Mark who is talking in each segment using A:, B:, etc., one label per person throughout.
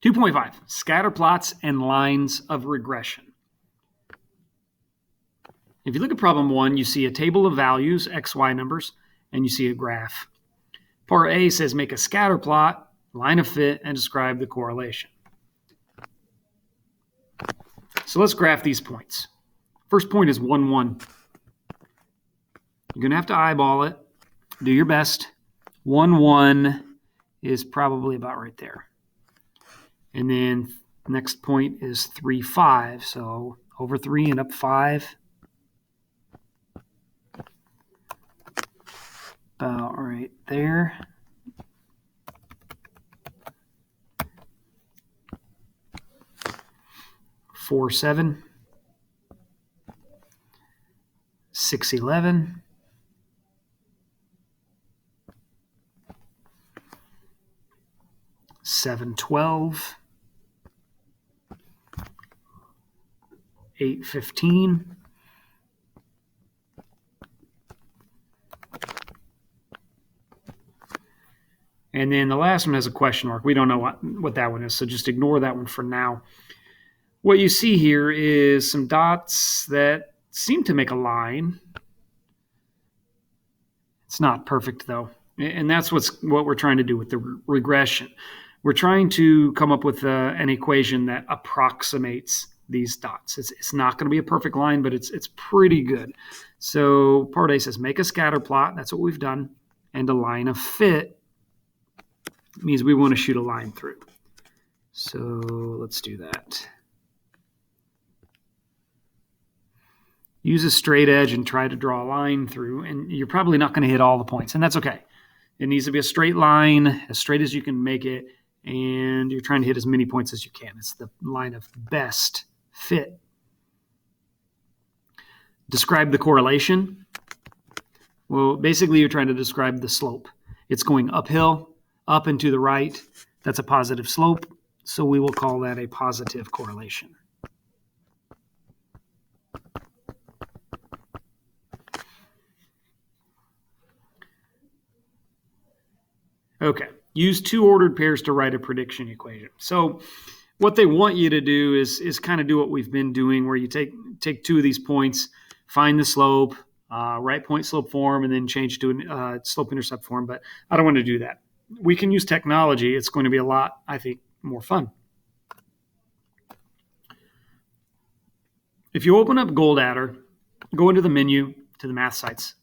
A: 2.5, scatter plots and lines of regression. If you look at problem 1, you see a table of values, x, y numbers, and you see a graph. Part A says make a scatter plot, line of fit, and describe the correlation. So let's graph these points. First point is 1, 1. You're going to have to eyeball it. Do your best. 1, 1 is probably about right there. And then next point is 3, 5. So over 3 and up 5. About right there. Four, 7. 6, 11. 7, 12. 8, 15. And then the last one has a question mark. We don't know what that one is, so just ignore that one for now. What you see here is some dots that seem to make a line. It's not perfect, though. And that's what we're trying to do with the regression. We're trying to come up with an equation that approximates these dots. It's not going to be a perfect line, but it's pretty good. So part A says make a scatter plot. That's what we've done. And a line of fit means we want to shoot a line through. So let's do that. Use a straight edge and try to draw a line through, and you're probably not going to hit all the points, and that's okay. It needs to be a straight line, as straight as you can make it, and you're trying to hit as many points as you can. It's the line of best fit. Describe the correlation. Well, basically, you're trying to describe the slope. It's going uphill, up and to the right. That's a positive slope, so we will call that a positive correlation. Okay, use two ordered pairs to write a prediction equation. So what they want you to do is kind of do what we've been doing, where you take two of these points, find the slope, write point slope form, and then change to a slope intercept form. But I don't want to do that. We can use technology. It's going to be a lot, I think, more fun. If you open up Goldadder, go into the menu to the math sites.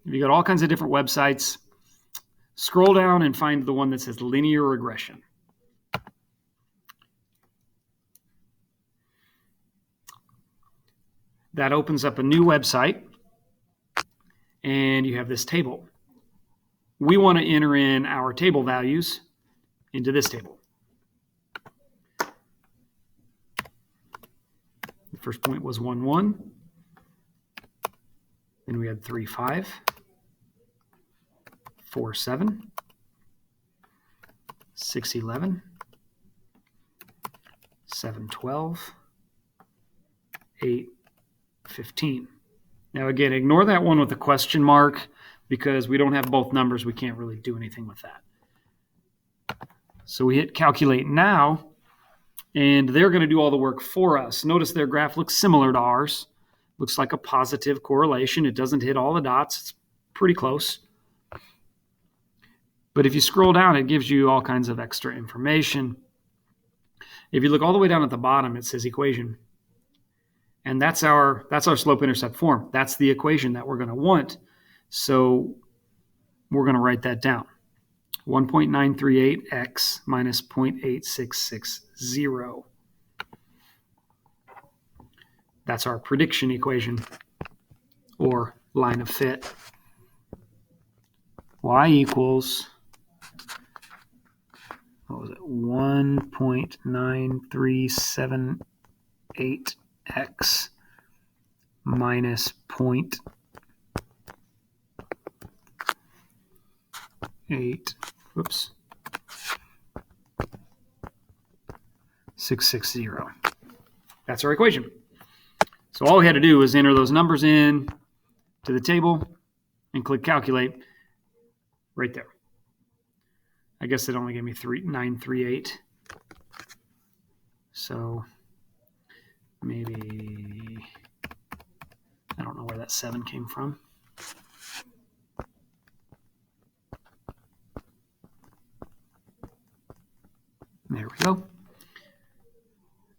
A: You got all kinds of different websites. Scroll down and find the one that says linear regression. That opens up a new website, and you have this table. We want to enter in our table values into this table. The first point was 1, 1. Then we had 3, 5. 4, 7. 6, 11. 7, 12. 8, 15. Now again, ignore that one with the question mark, because we don't have both numbers. We can't really do anything with that. So we hit calculate now, and they're going to do all the work for us. Notice their graph looks similar to ours. Looks like a positive correlation. It doesn't hit all the dots. It's pretty close. But if you scroll down, it gives you all kinds of extra information. If you look all the way down at the bottom, it says equation. And that's our slope-intercept form. That's the equation that we're going to want. So we're going to write that down. 1.938x minus 0.8660. That's our prediction equation, or line of fit. Y equals, what was it, 1.9378x minus 660. That's our equation. So all we had to do was enter those numbers in to the table and click calculate right there. I guess it only gave me 938. So maybe, I don't know where that 7 came from. There we go.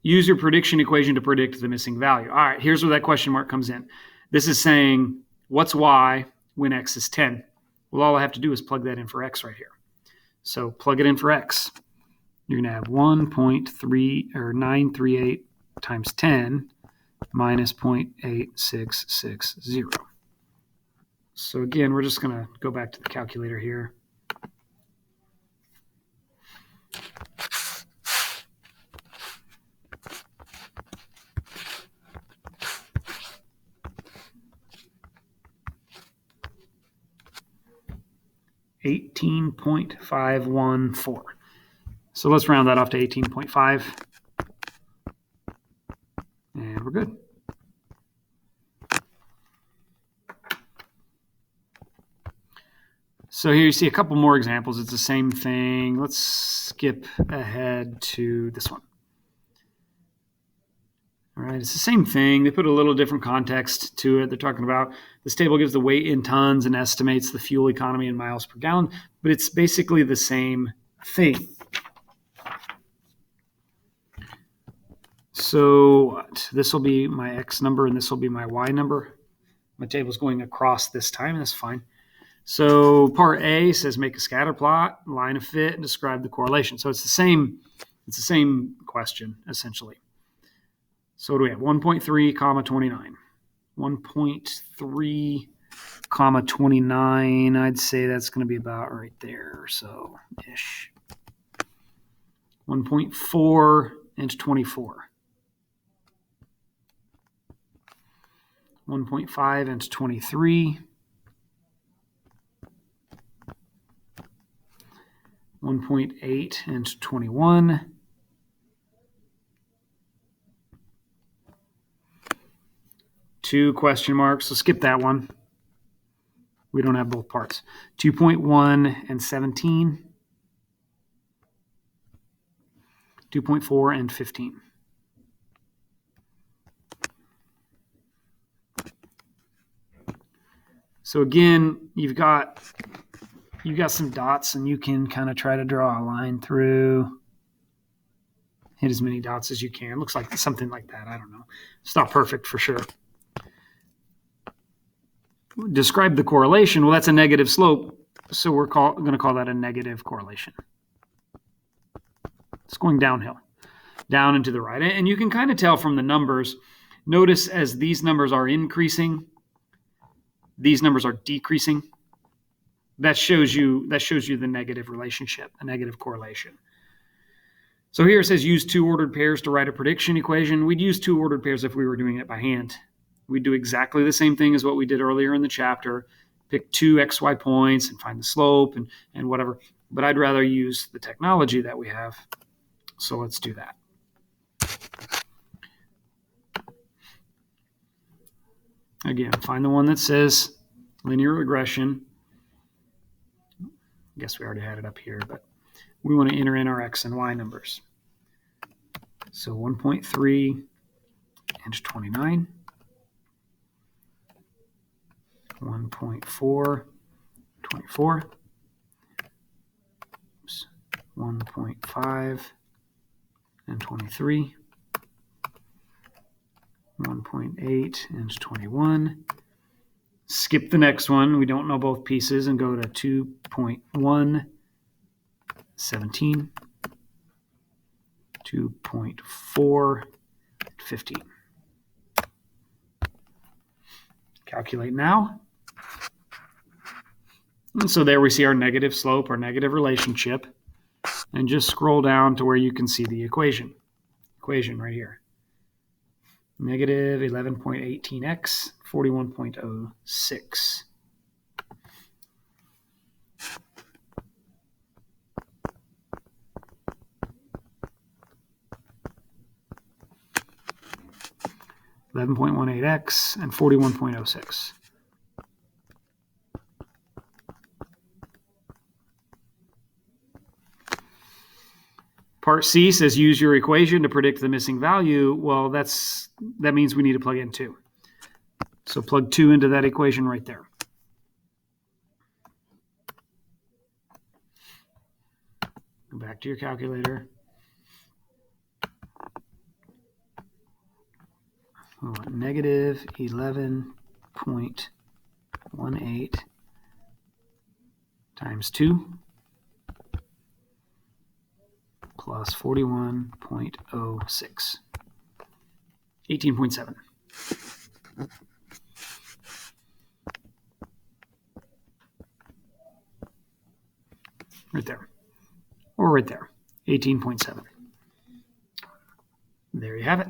A: Use your prediction equation to predict the missing value. All right, here's where that question mark comes in. This is saying, what's y when x is 10? Well, all I have to do is plug that in for x right here. So plug it in for x. You're going to have 938 times 10 minus 0.8660. So again, we're just going to go back to the calculator here. $18.514. So let's round that off to 18.5. And we're good. So here you see a couple more examples. It's the same thing. Let's skip ahead to this one. All right, it's the same thing. They put a little different context to it. They're talking about this table gives the weight in tons and estimates the fuel economy in miles per gallon, but it's basically the same thing. So this will be my X number and this will be my Y number. My table's going across this time. That's fine. So part A says make a scatter plot, line of fit, and describe the correlation. So it's the same question, essentially. So what do we have? 1.3, comma 29. 1.3, comma 29. I'd say that's going to be about right there, so ish. 1.4 and 24. 1.5 and 23. 1.8 and 21. 2 question marks, so skip that one. We don't have both parts. 2.1 and 17. 2.4 and 15. So again, you've got some dots and you can kind of try to draw a line through. Hit as many dots as you can. Looks like something like that. I don't know. It's not perfect for sure. Describe the correlation. Well, that's a negative slope, so we're going to call that a negative correlation. It's going downhill, down and to the right. And you can kind of tell from the numbers. Notice as these numbers are increasing, these numbers are decreasing. That shows you the negative relationship, a negative correlation. So here it says use 2 ordered pairs to write a prediction equation. We'd use 2 ordered pairs if we were doing it by hand. We'd do exactly the same thing as what we did earlier in the chapter. Pick 2 XY points and find the slope and whatever. But I'd rather use the technology that we have. So let's do that. Again, find the one that says linear regression. I guess we already had it up here, but we want to enter in our X and Y numbers. So 1.3 and 29. 1.4, 24. Oops. 1.5 and 23. 1.8 and 21. Skip the next one. We don't know both pieces and go to 2.1, 17. 2.4, 15. Calculate now. And so there we see our negative slope, our negative relationship. And just scroll down to where you can see the equation. Equation right here. Negative 11.18x, 41.06. $11.18x and 41.06. Part C says use your equation to predict the missing value. Well, that means we need to plug in 2. So plug 2 into that equation right there. Go back to your calculator. We want negative 11.18 times 2 plus 41.06. 18.7. Right there. Or right there. 18.7. There you have it.